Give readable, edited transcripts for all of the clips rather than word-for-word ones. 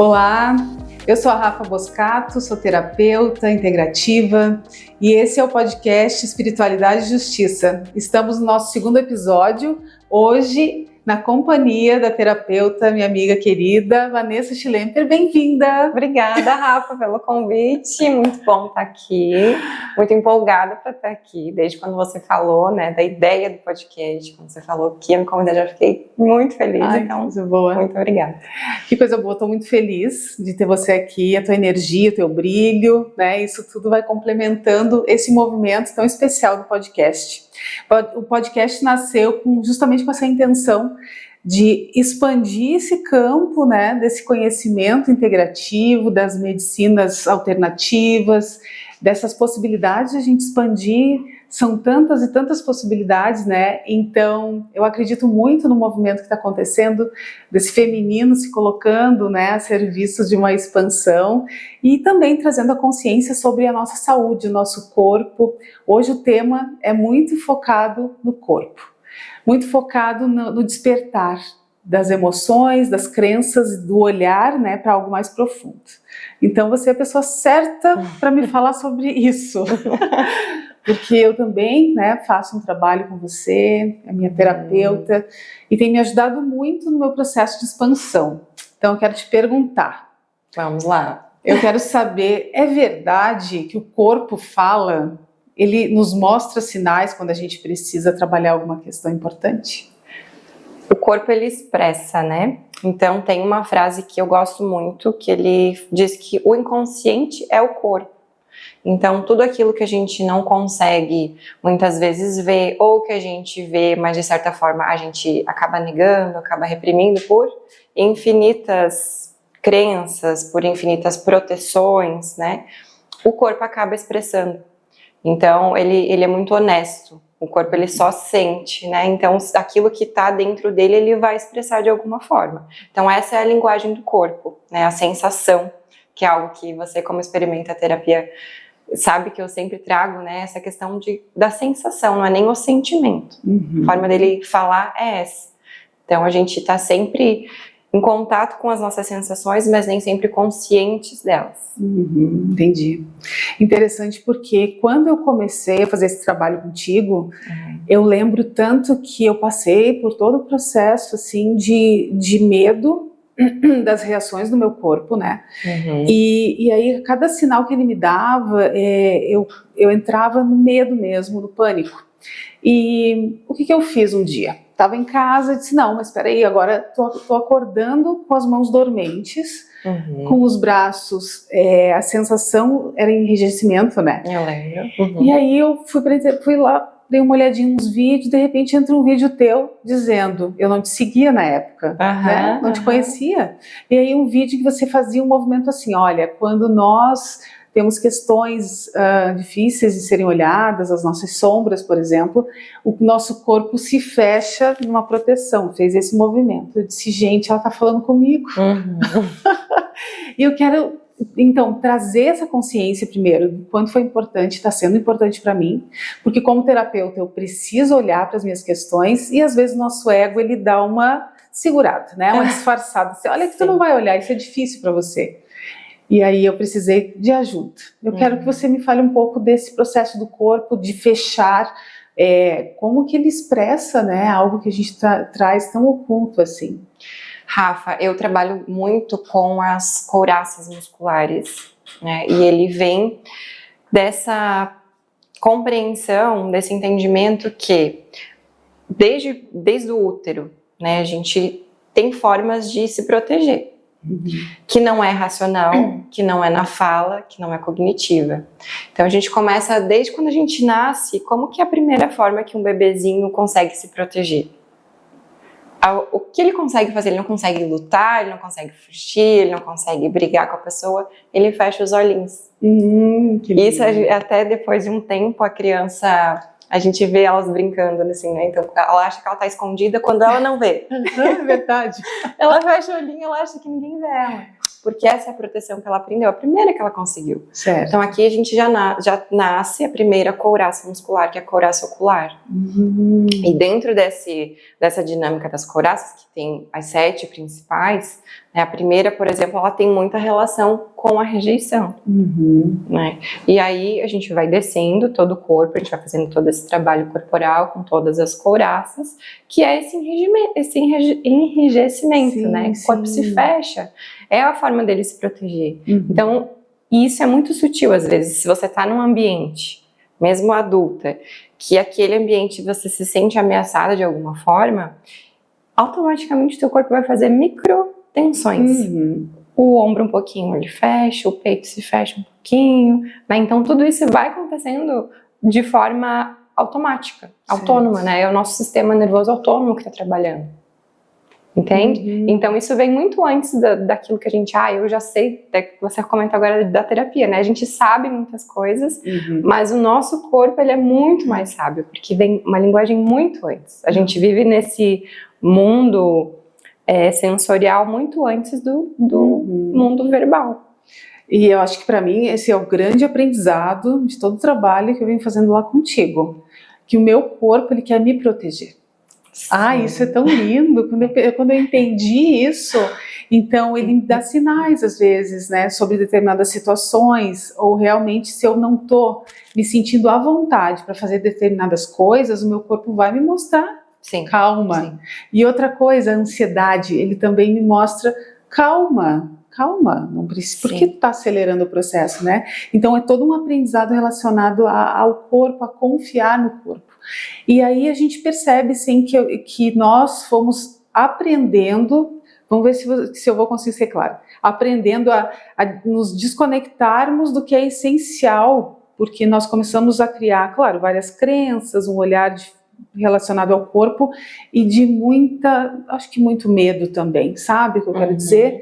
Olá, eu sou a Rafa Boscato, sou terapeuta integrativa e esse é o podcast Espiritualidade e Justiça. Estamos no nosso segundo episódio, hoje na companhia da terapeuta, minha amiga querida, Vanessa Schlemper. Bem-vinda! Obrigada, Rafa, pelo convite, muito bom estar aqui, muito empolgada para estar aqui, desde quando você falou, né, da ideia do podcast, quando você falou que ia me convidar, já fiquei muito feliz. Ai, então, que coisa boa. Muito obrigada. Que coisa boa, estou muito feliz de ter você aqui, a tua energia, o teu brilho, né, isso tudo vai complementando esse movimento tão especial do podcast. O podcast nasceu justamente com essa intenção de expandir esse campo, né, desse conhecimento integrativo, das medicinas alternativas, dessas possibilidades de a gente expandir. São tantas e tantas possibilidades, né? Então, eu acredito muito no movimento que está acontecendo, desse feminino se colocando, né, a serviço de uma expansão e também trazendo a consciência sobre a nossa saúde, o nosso corpo. Hoje o tema é muito focado no corpo, muito focado no despertar das emoções, das crenças, do olhar, né, para algo mais profundo. Então, você é a pessoa certa para me falar sobre isso. Porque eu também, né, faço um trabalho com você, é minha terapeuta, e tem me ajudado muito no meu processo de expansão. Então, eu quero te perguntar. Vamos lá. Eu quero saber, é verdade que o corpo fala, ele nos mostra sinais quando a gente precisa trabalhar alguma questão importante? O corpo, ele expressa, né? Então, tem uma frase que eu gosto muito, que ele diz que o inconsciente é o corpo. Então, tudo aquilo que a gente não consegue muitas vezes ver, ou que a gente vê, mas de certa forma a gente acaba negando, acaba reprimindo por infinitas crenças, por infinitas proteções, né? O corpo acaba expressando. Então, ele é muito honesto. O corpo, ele só sente, né? Então, aquilo que está dentro dele, ele vai expressar de alguma forma. Então, essa é a linguagem do corpo, né? A sensação, que é algo que você, como experimenta a terapia, sabe que eu sempre trago, né, essa questão da sensação, não é nem o sentimento. A forma dele falar é essa. Então, a gente está sempre em contato com as nossas sensações, mas nem sempre conscientes delas. Entendi. Interessante, porque quando eu comecei a fazer esse trabalho contigo, eu lembro tanto que eu passei por todo o processo assim, de medo das reações do meu corpo, né? E aí, cada sinal que ele me dava, eu entrava no medo mesmo, no pânico. E o que eu fiz um dia? Estava em casa e disse, não, mas espera aí, agora tô acordando com as mãos dormentes, com os braços, a sensação era enrijecimento, né? Eu lembro. E aí eu fui lá, dei uma olhadinha nos vídeos, de repente entra um vídeo teu dizendo, eu não te seguia na época, né? Não te conhecia. E aí um vídeo que você fazia um movimento assim, olha, quando nós temos questões difíceis de serem olhadas, as nossas sombras, por exemplo, o nosso corpo se fecha numa proteção, fez esse movimento. Eu disse, gente, ela está falando comigo. E eu quero, então, trazer essa consciência primeiro do quanto foi importante, está sendo importante para mim, porque como terapeuta eu preciso olhar para as minhas questões e às vezes o nosso ego ele dá uma segurada, né? Uma disfarçada. Você, olha que tu não vai olhar, isso é difícil para você. E aí eu precisei de ajuda. Eu quero que você me fale um pouco desse processo do corpo, de fechar, como que ele expressa, né, algo que a gente traz tão oculto assim. Rafa, eu trabalho muito com as couraças musculares, né? E ele vem dessa compreensão, desse entendimento que desde o útero, né, a gente tem formas de se proteger, que não é racional, que não é na fala, que não é cognitiva. Então a gente começa desde quando a gente nasce, como que é a primeira forma que um bebezinho consegue se proteger? O que ele consegue fazer? Ele não consegue lutar, ele não consegue fugir, ele não consegue brigar com a pessoa, ele fecha os olhinhos. Isso até depois de um tempo a criança, a gente vê elas brincando assim, né? Então ela acha que ela tá escondida quando ela não vê. É verdade. Ela fecha o olhinho, ela acha que ninguém vê ela. Porque essa é a proteção que ela aprendeu, a primeira que ela conseguiu. Certo. Então aqui a gente já nasce a primeira couraça muscular, que é a couraça ocular. E dentro dessa dinâmica das couraças, que tem as 7 principais, A primeira, por exemplo, ela tem muita relação com a rejeição, né? E aí a gente vai descendo todo o corpo, a gente vai fazendo todo esse trabalho corporal com todas as couraças, que é esse enrijecimento, Sim, né? O corpo se fecha, é a forma dele se proteger. Então, isso é muito sutil às vezes. Se você está num ambiente, mesmo adulta, que aquele ambiente você se sente ameaçada de alguma forma, automaticamente o teu corpo vai fazer micro tensões. O ombro um pouquinho ele fecha, o peito se fecha um pouquinho, né? Então tudo isso vai acontecendo de forma automática, autônoma, né? É o nosso sistema nervoso autônomo que está trabalhando. Entende? Então isso vem muito antes daquilo que a gente, eu já sei, você comenta agora da terapia, né? A gente sabe muitas coisas, mas o nosso corpo ele é muito mais sábio, porque vem uma linguagem muito antes. A gente vive nesse mundo sensorial muito antes do mundo verbal. E eu acho que para mim esse é o grande aprendizado de todo o trabalho que eu venho fazendo lá contigo, que o meu corpo ele quer me proteger. Isso é tão lindo, quando eu entendi isso, então ele me dá sinais às vezes, né, sobre determinadas situações, ou realmente se eu não estou me sentindo à vontade para fazer determinadas coisas, o meu corpo vai me mostrar calma. E outra coisa, a ansiedade, ele também me mostra calma, não precisa, por que tu está acelerando o processo, né? Então é todo um aprendizado relacionado ao corpo, a confiar no corpo. E aí a gente percebe sim que nós fomos aprendendo, vamos ver se eu vou conseguir ser claro, aprendendo a nos desconectarmos do que é essencial, porque nós começamos a criar, claro, várias crenças, um olhar relacionado ao corpo e de acho que muito medo também, sabe o que eu quero dizer?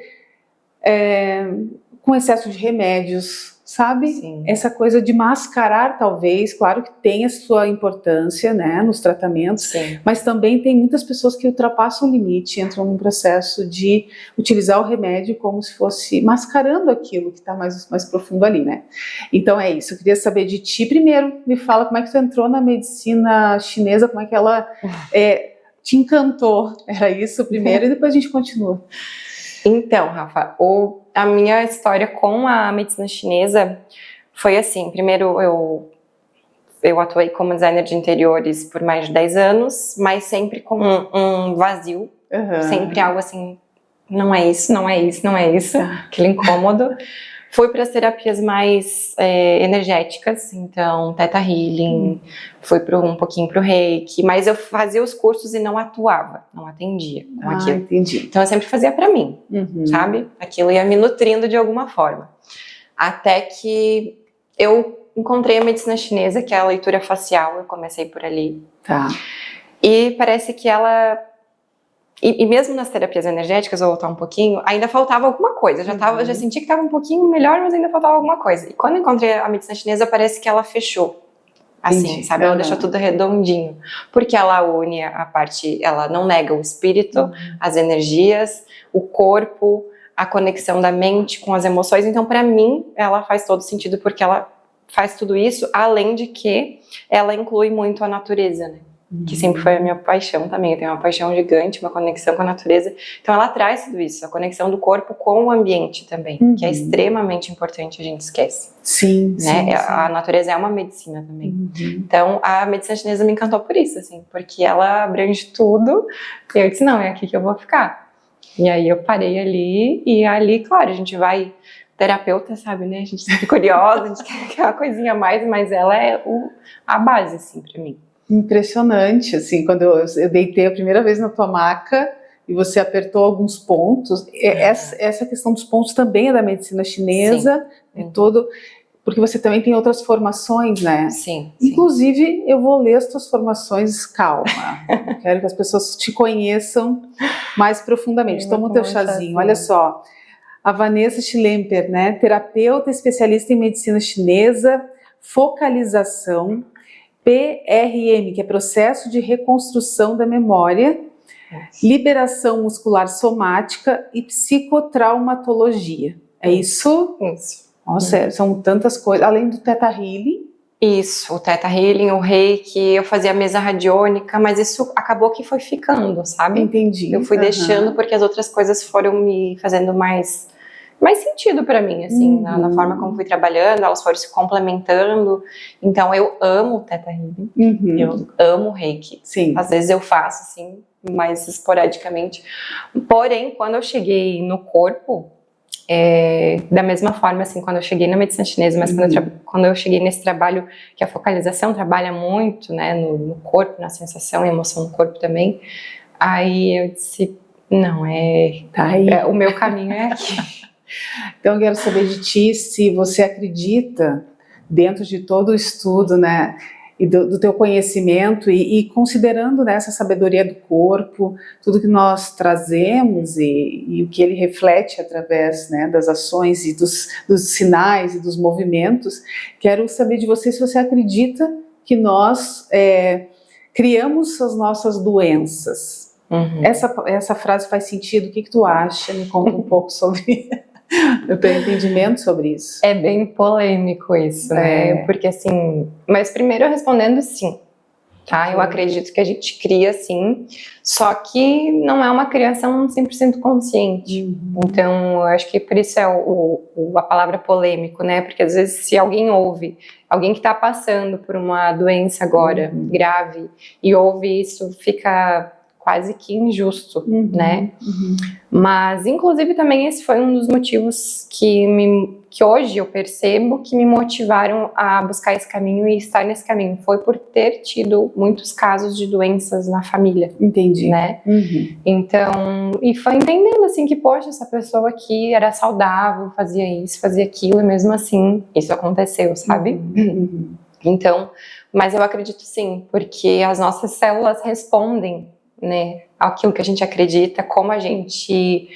Com excesso de remédios, sabe? Essa coisa de mascarar, talvez, claro que tem a sua importância, né, nos tratamentos, mas também tem muitas pessoas que ultrapassam o limite, entram num processo de utilizar o remédio como se fosse mascarando aquilo que está mais profundo ali, né? Então é isso, eu queria saber de ti primeiro, me fala como é que tu entrou na medicina chinesa, como é que ela te encantou, era isso primeiro, e depois a gente continua. Então, Rafa, a minha história com a medicina chinesa foi assim, primeiro eu atuei como designer de interiores por mais de 10 anos, mas sempre com um vazio, sempre algo assim, não é isso, aquele incômodo. Fui para as terapias mais energéticas, então Theta Healing, fui um pouquinho para o Reiki, mas eu fazia os cursos e não atuava, não atendia com aquilo. Entendi. Então eu sempre fazia para mim, sabe? Aquilo ia me nutrindo de alguma forma. Até que eu encontrei a medicina chinesa, que é a leitura facial, eu comecei por ali. E parece que ela... E mesmo nas terapias energéticas, vou voltar um pouquinho, ainda faltava alguma coisa. Já senti que estava um pouquinho melhor, mas ainda faltava alguma coisa. E quando eu encontrei a medicina chinesa, parece que ela fechou. Assim, sabe? Ela deixou tudo redondinho. Porque ela une a parte, ela não nega o espírito, as energias, o corpo, a conexão da mente com as emoções. Então, para mim, ela faz todo sentido, porque ela faz tudo isso, além de que ela inclui muito a natureza, né? Que sempre foi a minha paixão também. Eu tenho uma paixão gigante, uma conexão com a natureza. Então ela traz tudo isso, a conexão do corpo com o ambiente também, que é extremamente importante, a gente esquece. Né? A natureza é uma medicina também. Então a medicina chinesa me encantou por isso, assim, porque ela abrange tudo. E eu disse, não, é aqui que eu vou ficar. E aí eu parei ali, e ali, claro, a gente vai... terapeuta, sabe, né? A gente fica curiosa, a gente quer uma coisinha a mais, mas ela é a base, assim, pra mim. Impressionante, assim, quando eu deitei a primeira vez na tua maca e você apertou alguns pontos, essa questão dos pontos também é da medicina chinesa, porque você também tem outras formações, né? Inclusive, eu vou ler as tuas formações, calma, quero que as pessoas te conheçam mais profundamente. Toma o teu chazinho, olha só, a Vanessa Schlemper, né? Terapeuta especialista em medicina chinesa, focalização, PRM, que é processo de reconstrução da memória, liberação muscular somática e psicotraumatologia. É isso? Isso. Nossa, são tantas coisas. Além do Theta Healing, Isso, o Theta Healing, o Reiki, eu fazia mesa radiônica, mas isso acabou que foi ficando, sabe? Entendi. Eu fui deixando porque as outras coisas foram me fazendo mais sentido pra mim, assim, na forma como fui trabalhando, elas foram se complementando. Então eu amo o Theta Healing, eu amo o Reiki. Sim. Às vezes eu faço, assim, mais esporadicamente. Porém, quando eu cheguei no corpo, da mesma forma, assim, quando eu cheguei na medicina chinesa, mas quando eu cheguei nesse trabalho, que a focalização trabalha muito, né, no corpo, na sensação e emoção no corpo também, aí eu disse, não, tá aí. O meu caminho é aqui. Então eu quero saber de ti se você acredita, dentro de todo o estudo, né, e do teu conhecimento e considerando, né, essa sabedoria do corpo, tudo que nós trazemos e o que ele reflete através, né, das ações e dos sinais e dos movimentos, quero saber de você se você acredita que nós criamos as nossas doenças. Essa frase faz sentido? O que tu acha? Me conta um pouco sobre o teu entendimento sobre isso. É bem polêmico isso, né? Porque assim, mas primeiro respondendo sim, tá? Eu acredito que a gente cria sim, só que não é uma criação 100% consciente. Então, eu acho que por isso é a palavra polêmico, né? Porque às vezes se alguém ouve, alguém que está passando por uma doença agora grave e ouve isso, fica quase que injusto, né? Mas, inclusive, também esse foi um dos motivos que hoje eu percebo que me motivaram a buscar esse caminho e estar nesse caminho. Foi por ter tido muitos casos de doenças na família. Entendi. Né? Então, e foi entendendo, assim, que, poxa, essa pessoa aqui era saudável, fazia isso, fazia aquilo, e mesmo assim, isso aconteceu, sabe? Então, mas eu acredito sim, porque as nossas células respondem, né, aquilo que a gente acredita, como a gente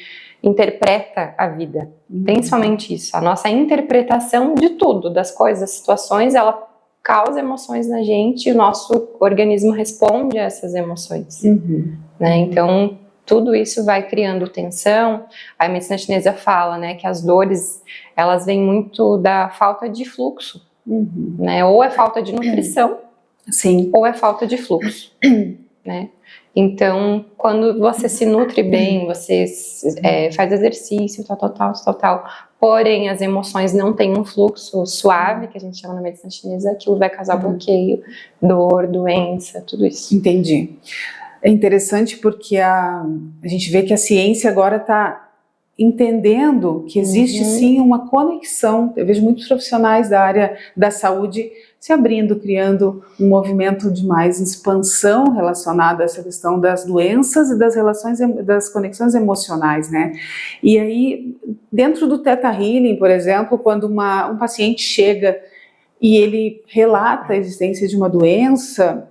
interpreta a vida, principalmente isso, a nossa interpretação de tudo, das coisas, das situações, ela causa emoções na gente e o nosso organismo responde a essas emoções, né, então tudo isso vai criando tensão. A medicina chinesa fala, né, que as dores, elas vêm muito da falta de fluxo, né, ou é falta de nutrição, ou é falta de fluxo, né. Então, quando você se nutre bem, você faz exercício, tal, porém as emoções não têm um fluxo suave, que a gente chama na medicina chinesa, aquilo vai causar bloqueio, dor, doença, tudo isso. Entendi. É interessante porque a gente vê que a ciência agora está entendendo que existe sim uma conexão. Eu vejo muitos profissionais da área da saúde se abrindo, criando um movimento de mais expansão relacionado a essa questão das doenças e das relações, das conexões emocionais, né? E aí, dentro do Theta Healing, por exemplo, quando um paciente chega e ele relata a existência de uma doença,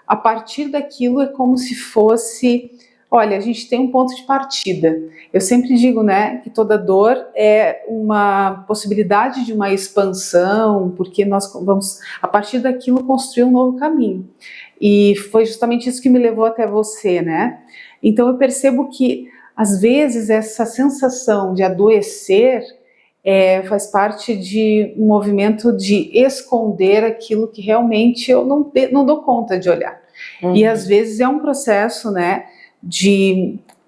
a partir daquilo é como se fosse... Olha, a gente tem um ponto de partida. Eu sempre digo, né, que toda dor é uma possibilidade de uma expansão, porque nós vamos, a partir daquilo, construir um novo caminho. E foi justamente isso que me levou até você, né? Então eu percebo que, às vezes, essa sensação de adoecer faz parte de um movimento de esconder aquilo que realmente eu não dou conta de olhar. E, às vezes, é um processo, né,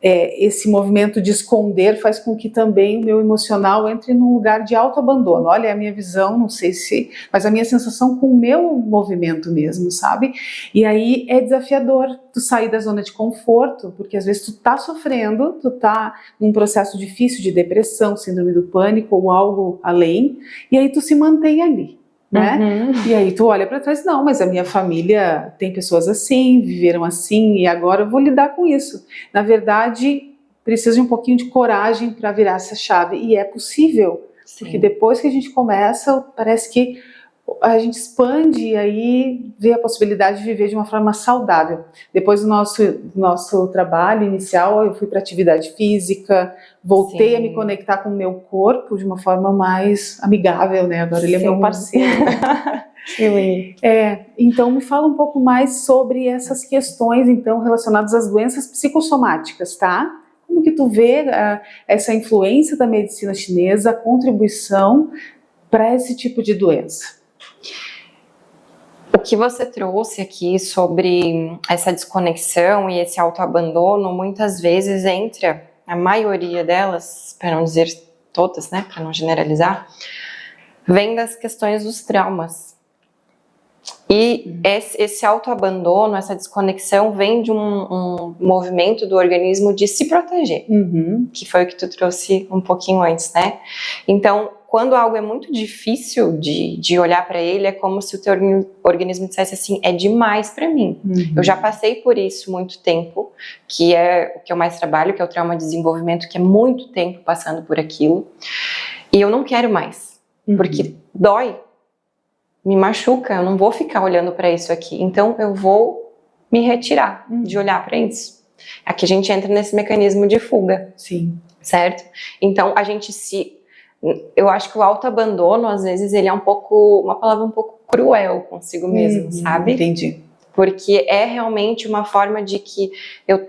esse movimento de esconder faz com que também o meu emocional entre num lugar de autoabandono. Olha, é a minha visão, não sei se... mas a minha sensação com o meu movimento mesmo, sabe? E aí é desafiador tu sair da zona de conforto, porque às vezes tu tá sofrendo, tu tá num processo difícil de depressão, síndrome do pânico ou algo além, e aí tu se mantém ali. Né? E aí tu olha para trás, não, mas a minha família tem pessoas assim, viveram assim e agora eu vou lidar com isso. Na verdade, precisa de um pouquinho de coragem para virar essa chave e é possível, porque depois que a gente começa, parece que a gente expande e aí vê a possibilidade de viver de uma forma saudável. Depois do nosso trabalho inicial, eu fui para atividade física, voltei a me conectar com o meu corpo de uma forma mais amigável, né? Agora ele é meu parceiro. Então me fala um pouco mais sobre essas questões então relacionadas às doenças psicossomáticas, tá? Como que tu vê essa influência da medicina chinesa, a contribuição para esse tipo de doença? O que você trouxe aqui sobre essa desconexão e esse autoabandono, muitas vezes entra, a maioria delas, para não dizer todas, né, para não generalizar, vem das questões dos traumas. E esse autoabandono, essa desconexão vem de um movimento do organismo de se proteger, que foi o que tu trouxe um pouquinho antes, né? Então, quando algo é muito difícil de olhar para ele, é como se o teu organismo dissesse assim, é demais para mim. Eu já passei por isso muito tempo, que é o que eu mais trabalho, que é o trauma de desenvolvimento, que é muito tempo passando por aquilo, e eu não quero mais, porque dói, me machuca, eu não vou ficar olhando para isso aqui, então eu vou me retirar de olhar para isso. Aqui a gente entra nesse mecanismo de fuga. Sim. Certo? Então a gente eu acho que o autoabandono, às vezes, ele é uma palavra um pouco cruel consigo mesmo, sabe? Entendi. Porque é realmente uma forma de que eu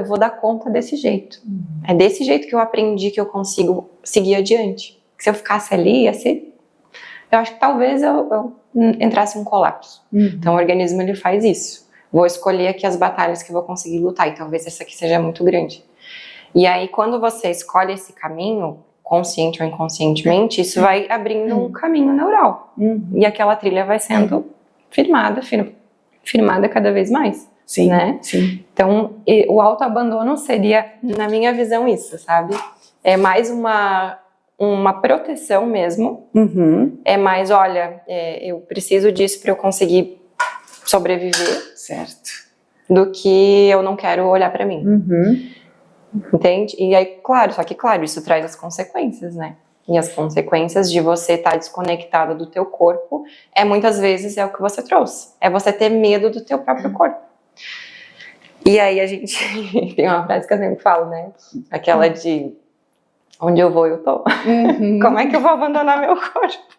vou dar conta desse jeito. É desse jeito que eu aprendi que eu consigo seguir adiante. Se eu ficasse ali, ia ser... Eu acho que talvez eu entrasse em um colapso. Então o organismo, ele faz isso. Vou escolher aqui as batalhas que eu vou conseguir lutar, e talvez essa aqui seja muito grande. E aí, quando você escolhe esse caminho, consciente ou inconscientemente, isso vai abrindo um caminho neural. E aquela trilha vai sendo firmada cada vez mais. Sim, né? Sim. Então, o autoabandono seria, na minha visão, isso, sabe? É mais uma proteção mesmo. É mais, olha, eu preciso disso para eu conseguir sobreviver. Certo. Do que eu não quero olhar para mim. Entende? E aí, claro, isso traz as consequências, né? E as consequências de você estar desconectado do teu corpo muitas vezes é o que você trouxe. É você ter medo do teu próprio corpo. E aí a gente tem uma frase que eu sempre falo, né? Aquela de onde eu vou, eu tô. Como é que eu vou abandonar meu corpo?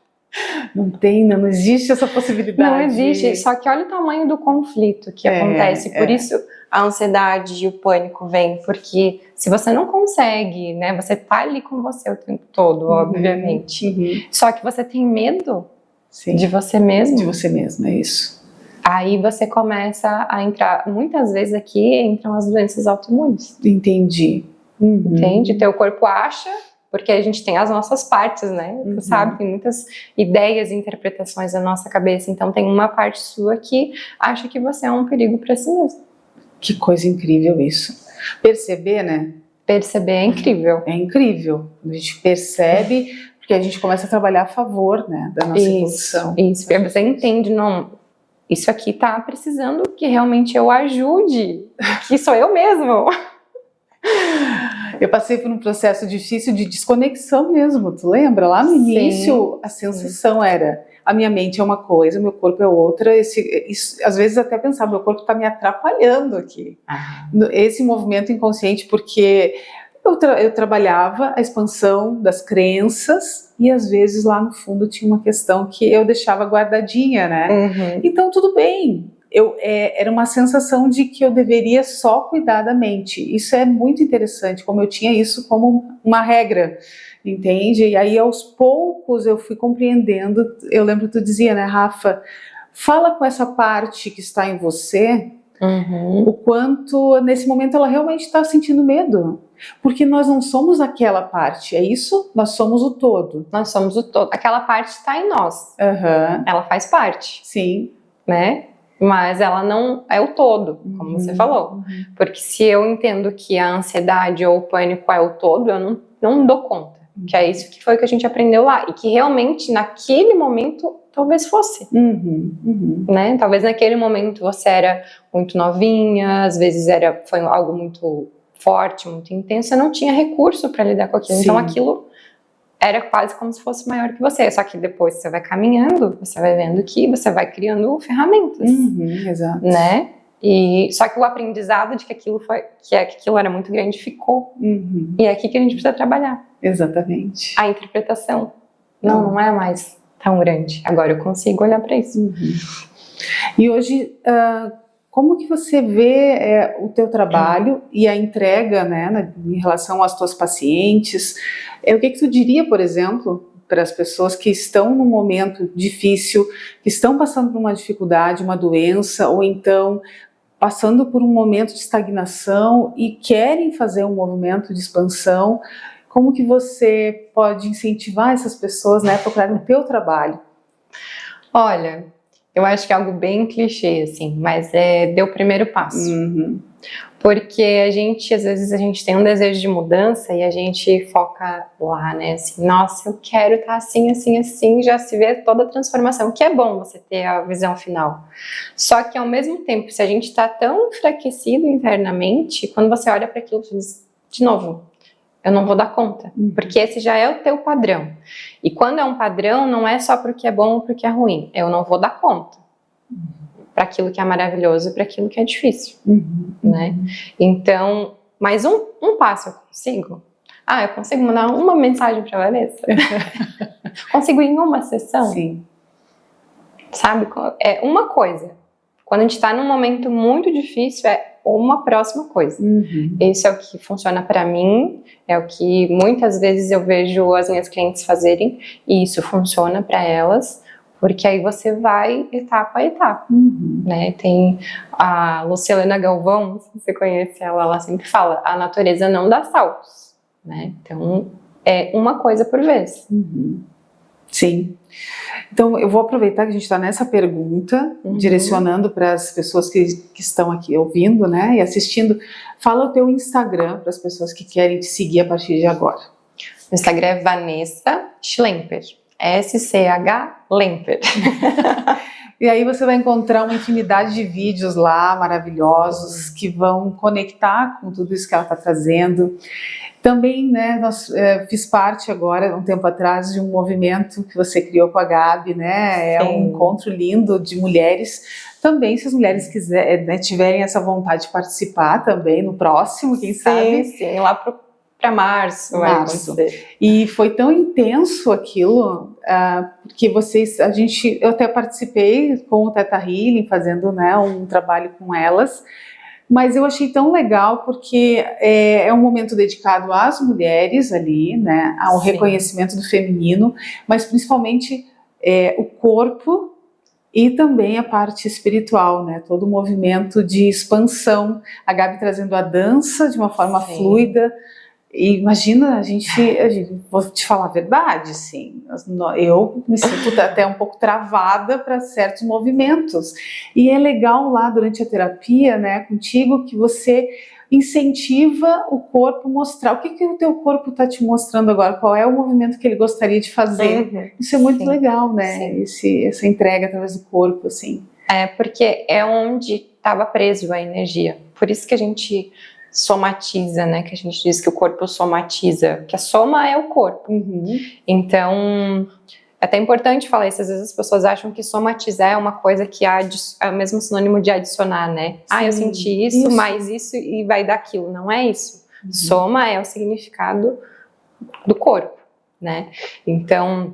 Não existe essa possibilidade. Não existe, só que olha o tamanho do conflito que acontece. Por isso a ansiedade e o pânico vêm, porque se você não consegue, né, você tá ali com você o tempo todo, obviamente. Só que você tem medo de você mesmo. De você mesmo, é isso. Aí você começa a entrar, muitas vezes aqui entram as doenças autoimunes. Entendi. Entende? Teu corpo acha, porque a gente tem as nossas partes, né? Tu sabe, tem muitas ideias e interpretações na nossa cabeça, então tem uma parte sua que acha que você é um perigo para si mesmo. Que coisa incrível isso. Perceber, né? Perceber é incrível. É incrível. A gente percebe, porque a gente começa a trabalhar a favor, né, da nossa evolução. Isso, porque você entende, não, isso aqui tá precisando que realmente eu ajude, que sou eu mesmo. Eu passei por um processo difícil de desconexão mesmo, tu lembra? Lá no início, a sensação era, a minha mente é uma coisa, meu corpo é outra, às vezes até pensava, meu corpo está me atrapalhando aqui. Esse movimento inconsciente, porque eu trabalhava a expansão das crenças e às vezes lá no fundo tinha uma questão que eu deixava guardadinha, né? Então tudo bem. Era uma sensação de que eu deveria só cuidar da mente. Isso é muito interessante, como eu tinha isso como uma regra, entende? E aí aos poucos eu fui compreendendo. Eu lembro que tu dizia, né, Rafa, fala com essa parte que está em você, o quanto nesse momento ela realmente está sentindo medo. Porque nós não somos aquela parte, é isso? Nós somos o todo. Nós somos o todo. Aquela parte está em nós. Ela faz parte. Sim. Né? Mas ela não é o todo, como você falou. Porque se eu entendo que a ansiedade ou o pânico é o todo, eu não dou conta. Que é isso que foi que a gente aprendeu lá. E que realmente, naquele momento, talvez fosse. Né? Talvez naquele momento você era muito novinha, às vezes foi algo muito forte, muito intenso, você não tinha recurso para lidar com aquilo. Sim. Então aquilo era quase como se fosse maior que você. Só que depois você vai caminhando, você vai vendo que você vai criando ferramentas. Exato. Né? Só que o aprendizado de que aquilo era muito grande ficou. E é aqui que a gente precisa trabalhar. Exatamente. A interpretação não é mais tão grande. Agora eu consigo olhar para isso. E hoje, como que você vê o teu trabalho e a entrega, né, em relação às tuas pacientes? O que tu diria, por exemplo, para as pessoas que estão num momento difícil, que estão passando por uma dificuldade, uma doença, ou então passando por um momento de estagnação e querem fazer um movimento de expansão? Como que você pode incentivar essas pessoas, né, a procurarem o teu trabalho? Olha, eu acho que é algo bem clichê, assim, mas dê o primeiro passo. Porque às vezes a gente tem um desejo de mudança e a gente foca lá, né, assim, nossa, eu quero estar assim, assim, assim, já se vê toda a transformação, que é bom você ter a visão final. Só que ao mesmo tempo, se a gente está tão enfraquecido internamente, quando você olha para aquilo, você diz, de novo, eu não vou dar conta, porque esse já é o teu padrão. E quando é um padrão, não é só porque é bom ou porque é ruim, eu não vou dar conta. Para aquilo que é maravilhoso e para aquilo que é difícil, né? Então, mais um passo eu consigo? Eu consigo mandar uma mensagem para a Vanessa? Consigo ir em uma sessão? Sim. Sabe? É uma coisa. Quando a gente está num momento muito difícil, é uma próxima coisa. Isso é o que funciona para mim, é o que muitas vezes eu vejo as minhas clientes fazerem, e isso funciona para elas, porque aí você vai etapa a etapa, né? Tem a Lucilena Galvão, se você conhece ela, ela sempre fala, a natureza não dá saltos, né? Então, é uma coisa por vez. Sim. Então, eu vou aproveitar que a gente está nessa pergunta, direcionando para as pessoas que estão aqui ouvindo, né, e assistindo. Fala o teu Instagram para as pessoas que querem te seguir a partir de agora. O Instagram é Vanessa Schlemper. SCH Lemper. E aí você vai encontrar uma infinidade de vídeos lá maravilhosos que vão conectar com tudo isso que ela está trazendo. Também, né, fiz parte agora, um tempo atrás, de um movimento que você criou com a Gabi, né? É um encontro lindo de mulheres. Também, se as mulheres quiserem, né, tiverem essa vontade de participar também no próximo, quem sabe? Sim, lá para março. E foi tão intenso aquilo, porque eu até participei com o Theta Healing, fazendo, né, um trabalho com elas, mas eu achei tão legal porque é um momento dedicado às mulheres ali, né, ao reconhecimento do feminino, mas principalmente o corpo e também a parte espiritual, né, todo o movimento de expansão, a Gabi trazendo a dança de uma forma fluida. E imagina, a gente, vou te falar a verdade, assim, eu me sinto até um pouco travada para certos movimentos. E é legal lá durante a terapia, né, contigo, que você incentiva o corpo a mostrar o que o teu corpo está te mostrando agora, qual é o movimento que ele gostaria de fazer. Isso é muito legal, né, essa entrega através do corpo, assim. Porque é onde estava preso a energia, por isso que a gente somatiza, né, que a gente diz que o corpo somatiza, que a soma é o corpo. Então, é até importante falar isso, às vezes as pessoas acham que somatizar é uma coisa que é o mesmo sinônimo de adicionar, né? Eu senti isso, mais isso e vai dar aquilo, não é isso. Soma é o significado do corpo, né? Então,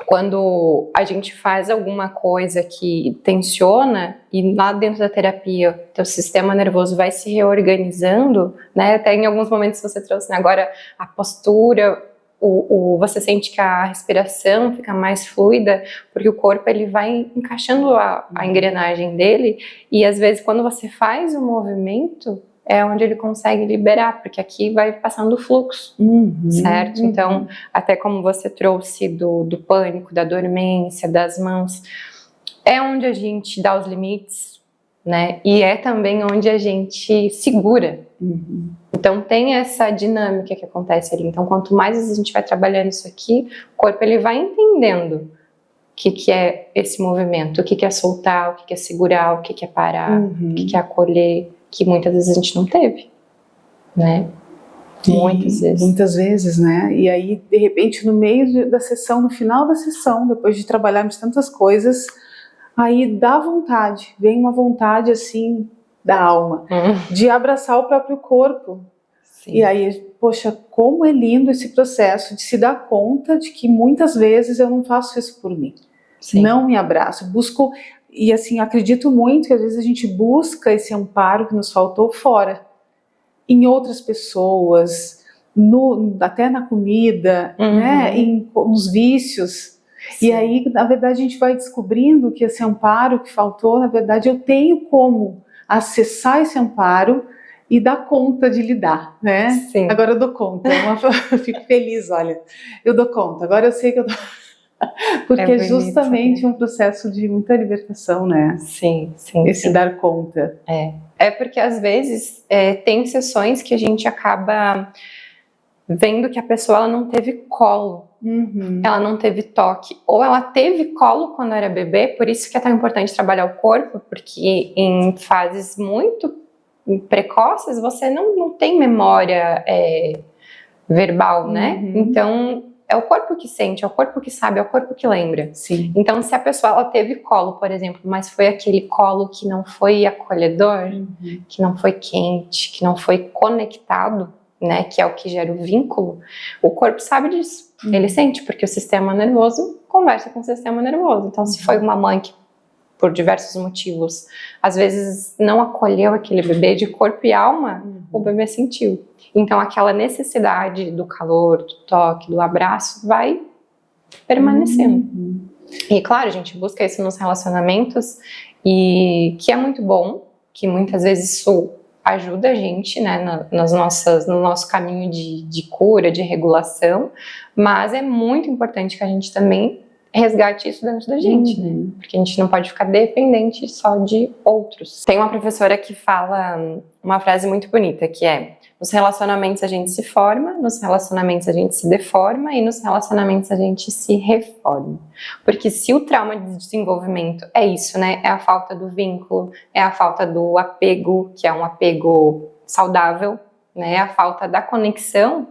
quando a gente faz alguma coisa que tensiona e lá dentro da terapia teu sistema nervoso vai se reorganizando, né? Até em alguns momentos você trouxe, né, agora a postura, você sente que a respiração fica mais fluida, porque o corpo ele vai encaixando a engrenagem dele, e às vezes quando você faz o movimento é onde ele consegue liberar, porque aqui vai passando o fluxo, certo? Então, até como você trouxe do pânico, da dormência, das mãos, é onde a gente dá os limites, né? E é também onde a gente segura. Então, tem essa dinâmica que acontece ali. Então, quanto mais a gente vai trabalhando isso aqui, o corpo ele vai entendendo o que é esse movimento, o que é soltar, o que é segurar, o que é parar, o que é acolher, que muitas vezes a gente não teve, né? Muitas vezes, né? E aí, de repente, no meio da sessão, no final da sessão, depois de trabalharmos tantas coisas, aí dá vontade, vem uma vontade assim da alma, de abraçar o próprio corpo. E aí, poxa, como é lindo esse processo de se dar conta de que muitas vezes eu não faço isso por mim. Não me abraço, busco. E assim, acredito muito que às vezes a gente busca esse amparo que nos faltou fora, em outras pessoas, até na comida, né? Nos vícios. Sim. E aí, na verdade, a gente vai descobrindo que esse amparo que faltou, na verdade, eu tenho como acessar esse amparo e dar conta de lidar, né? Sim. Agora eu dou conta, eu fico feliz, olha, eu dou conta, agora eu sei que eu dou... Porque é justamente um processo de muita libertação, né? Sim. Esse dar conta. É porque às vezes tem sessões que a gente acaba vendo que a pessoa ela não teve colo, ela não teve toque, ou ela teve colo quando era bebê, por isso que é tão importante trabalhar o corpo, porque em fases muito precoces você não tem memória verbal, né? Então é o corpo que sente, é o corpo que sabe, é o corpo que lembra. Sim. Então se a pessoa ela teve colo, por exemplo, mas foi aquele colo que não foi acolhedor, que não foi quente, que não foi conectado, né, que é o que gera o vínculo, o corpo sabe disso. Ele sente, porque o sistema nervoso conversa com o sistema nervoso. Então, se foi uma mãe que, por diversos motivos, às vezes não acolheu aquele bebê de corpo e alma, o bebê sentiu. Então, aquela necessidade do calor, do toque, do abraço, vai permanecendo. E, claro, a gente busca isso nos relacionamentos, e que é muito bom, que muitas vezes isso ajuda a gente, né, no nosso caminho de cura, de regulação, mas é muito importante que a gente também resgate isso dentro da gente, né? Porque a gente não pode ficar dependente só de outros. Tem uma professora que fala uma frase muito bonita, que é: nos relacionamentos a gente se forma, nos relacionamentos a gente se deforma e nos relacionamentos a gente se reforma. Porque se o trauma de desenvolvimento é isso, né? É a falta do vínculo, é a falta do apego, que é um apego saudável, né? É a falta da conexão.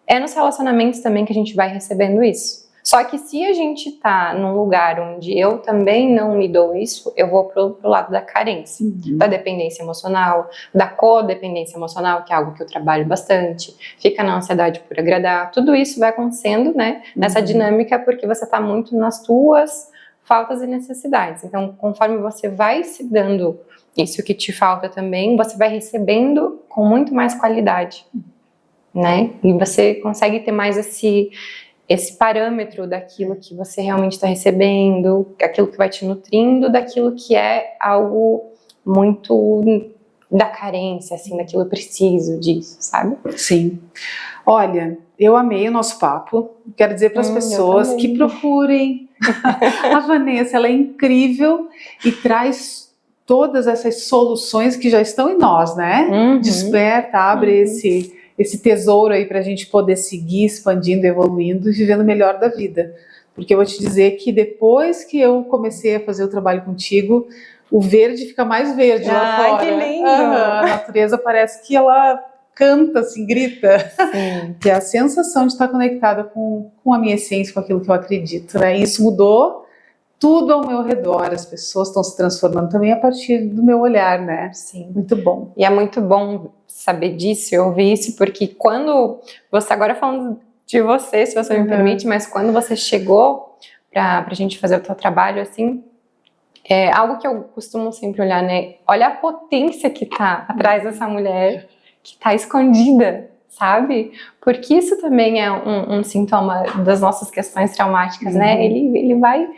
É nos relacionamentos também que a gente vai recebendo isso. Só que se a gente tá num lugar onde eu também não me dou isso, eu vou pro lado da carência, da dependência emocional, da codependência emocional, que é algo que eu trabalho bastante, fica na ansiedade por agradar, tudo isso vai acontecendo, né, nessa dinâmica, porque você tá muito nas tuas faltas e necessidades. Então, conforme você vai se dando isso que te falta também, você vai recebendo com muito mais qualidade, né, e você consegue ter mais esse parâmetro daquilo que você realmente está recebendo, aquilo que vai te nutrindo, daquilo que é algo muito da carência, assim, daquilo eu preciso disso, sabe? Sim. Olha, eu amei o nosso papo. Quero dizer para as pessoas que procurem a Vanessa, ela é incrível e traz todas essas soluções que já estão em nós, né? Desperta, abre esse tesouro aí para a gente poder seguir expandindo, evoluindo e vivendo o melhor da vida. Porque eu vou te dizer que depois que eu comecei a fazer o trabalho contigo, o verde fica mais verde lá fora. Que lindo! A natureza parece que ela canta, assim, grita. Sim. Que é a sensação de estar conectada com a minha essência, com aquilo que eu acredito, né? E isso mudou tudo ao meu redor, as pessoas estão se transformando também a partir do meu olhar, né? Sim. Muito bom. E é muito bom saber disso, eu ouvir isso, porque quando você, agora falando de você, se você me permite, mas quando você chegou pra gente fazer o teu trabalho, assim, é algo que eu costumo sempre olhar, né? Olha a potência que tá atrás dessa mulher, que tá escondida, sabe? Porque isso também é um sintoma das nossas questões traumáticas, né? Ele vai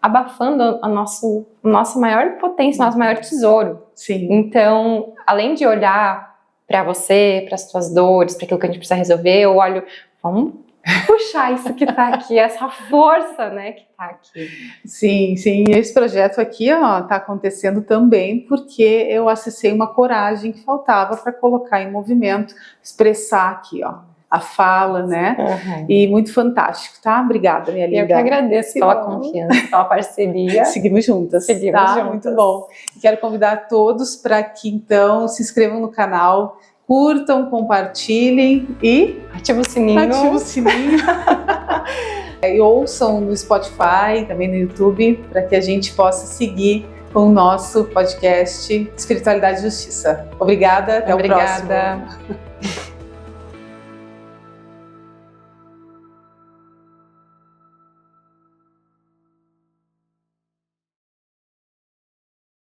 abafando a nossa maior potência, nosso maior tesouro. Sim. Então, além de olhar para você, para as tuas dores, para aquilo que a gente precisa resolver, eu olho, vamos puxar isso que tá aqui, essa força, né, que tá aqui. Sim, sim. E esse projeto aqui, ó, tá acontecendo também porque eu acessei uma coragem que faltava para colocar em movimento, expressar aqui, ó, a fala, né? E muito fantástico, tá? Obrigada, minha linda. Eu que agradeço pela confiança, pela parceria. Seguimos juntas. Seguimos juntas. Muito bom. Quero convidar todos para que, então, se inscrevam no canal, curtam, compartilhem e... Ativa o sininho. E ouçam no Spotify, também no YouTube, para que a gente possa seguir com o nosso podcast Espiritualidade e Justiça. Obrigada, até o próximo.